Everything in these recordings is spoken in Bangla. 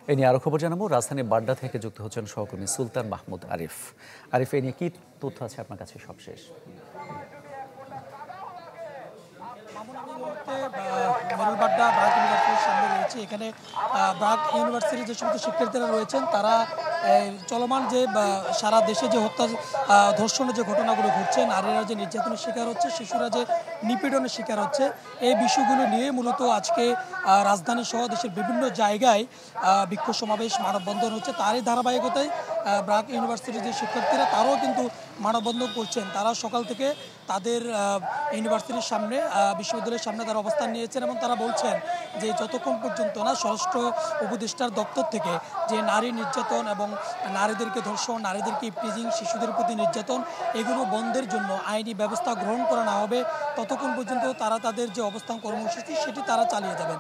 এ নিয়ে আরো খবর জানাবো। রাজধানী বাড্ডা থেকে যুক্ত হচ্ছেন সহকর্মী সুলতান মাহমুদ আরিফ। আরিফ, এ নিয়ে কি তথ্য আছে আপনার কাছে সবশেষ? মেরুলবাড্ডা ব্রাক ইউনিভার্সিটির সামনে রয়েছে। এখানে ব্রাক ইউনিভার্সিটির যে সমস্ত শিক্ষার্থীরা রয়েছেন তারা চলমান যে সারা দেশে যে হত্যা ধর্ষণের যে ঘটনাগুলো ঘটছে, নারীরা যে নির্যাতনের শিকার হচ্ছে, শিশুরা যে নিপীড়নের শিকার হচ্ছে, এই বিষয়গুলো নিয়ে মূলত আজকে রাজধানী সহ দেশের বিভিন্ন জায়গায় বিক্ষোভ সমাবেশ, মানববন্ধন হচ্ছে। তারই ধারাবাহিকতায় ব্রাক ইউনিভার্সিটির যে শিক্ষার্থীরা তারাও কিন্তু মানববন্ধন করছেন। তারা সকাল থেকে তাদের ইউনিভার্সিটির সামনে, বিশ্ববিদ্যালয়ের সামনে তারা অবস্থান নিয়েছেন এবং তারা বলছেন যে যতক্ষণ পর্যন্ত না স্বরাষ্ট্র উপদেষ্টার দপ্তর থেকে যে নারী নির্যাতন এবং নারীদেরকে ধর্ষণ, নারীদেরকে ইপটিজিং, শিশুদের প্রতি নির্যাতন এগুলো বন্ধের জন্য আইনি ব্যবস্থা গ্রহণ করা না হবে, ততক্ষণ পর্যন্ত তারা তাদের যে অবস্থান কর্মসূচি সেটি তারা চালিয়ে যাবেন।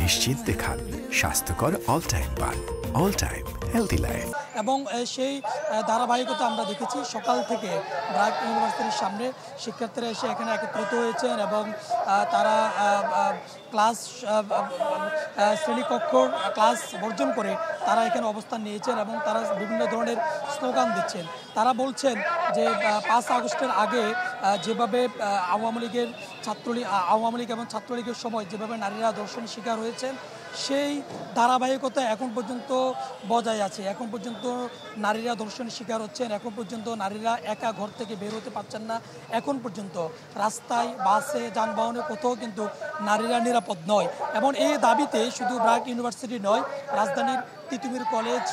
নিশ্চিন্তে খান স্বাস্থ্যকর অল টাইম পান, অল টাইম হেলদি লাইফ। এবং সেই ধারাবাহিকতা আমরা দেখেছি সকাল থেকে ব্রাক ইউনিভার্সিটির সামনে শিক্ষার্থীরা এসে এখানে একত্রিত হয়েছেন এবং তারা ক্লাস শ্রেণীকক্ষ ক্লাস বর্জন করে তারা এখানে অবস্থান নিয়েছেন এবং তারা বিভিন্ন ধরনের স্লোগান দিচ্ছেন। তারা বলছেন যে 5 আগস্টের আগে যেভাবে আওয়ামী লীগ এবং ছাত্রলীগের সময় যেভাবে নারীরা ধর্ষণের শিকার হয়েছেন, সেই ধারাবাহিকতা এখন পর্যন্ত বজায় আছে। এখন পর্যন্ত নারীরা ধর্ষণের শিকার হচ্ছেন, এখন পর্যন্ত নারীরা একা ঘর থেকে বের হতে পারছেন না, এখন পর্যন্ত রাস্তায়, বাসে, যানবাহনে কোথাও কিন্তু নারীরা নিরাপদ নয়। এবং এই দাবিতে শুধু ব্রাক ইউনিভার্সিটি নয়, রাজধানীর তিতুমির কলেজ,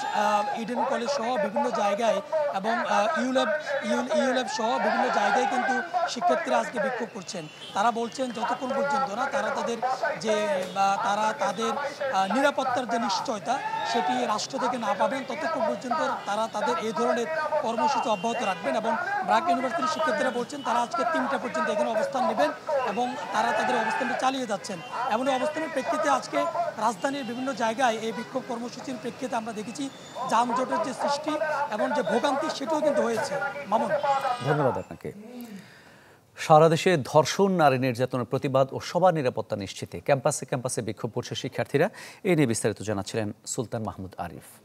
ইডেন কলেজ সহ বিভিন্ন জায়গায় এবং ইউল্যাব সহ বিভিন্ন জায়গায় কিন্তু শিক্ষার্থীরা আজকে বিক্ষোভ করছেন। তারা বলছেন যতক্ষণ পর্যন্ত না তারা তাদের নিরাপত্তার যে নিশ্চয়তা সেটি রাষ্ট্র থেকে না পাবেন, ততক্ষণ পর্যন্ত তারা তাদের এই ধরনের কর্মসূচি অব্যাহত রাখবেন। এবং ব্রাক ইউনিভার্সিটির শিক্ষার্থীরা বলছেন তারা আজকে 3টা পর্যন্ত এখানে অবস্থান নেবেন এবং তারা তাদের অবস্থানটি চালিয়ে যাচ্ছেন। এমন অবস্থানের প্রেক্ষিতে আজকে রাজধানীর বিভিন্ন জায়গায় এই বিক্ষোভ কর্মসূচির প্রেক্ষিতে আমরা দেখেছি যানজটের যে সৃষ্টি এবং যে ভোগান্তি সেটিও কিন্তু হয়েছে। মামুন, ধন্যবাদ আপনাকে। সারা দেশে ধর্ষণ, নারী নির্যাতনের প্রতিবাদ ও সবার নিরাপত্তা নিশ্চিতে ক্যাম্পাসে ক্যাম্পাসে বিক্ষোভ করছে শিক্ষার্থীরা। এই নিয়ে বিস্তারিত জানাচ্ছিলেন সুলতান মাহমুদ আরিফ।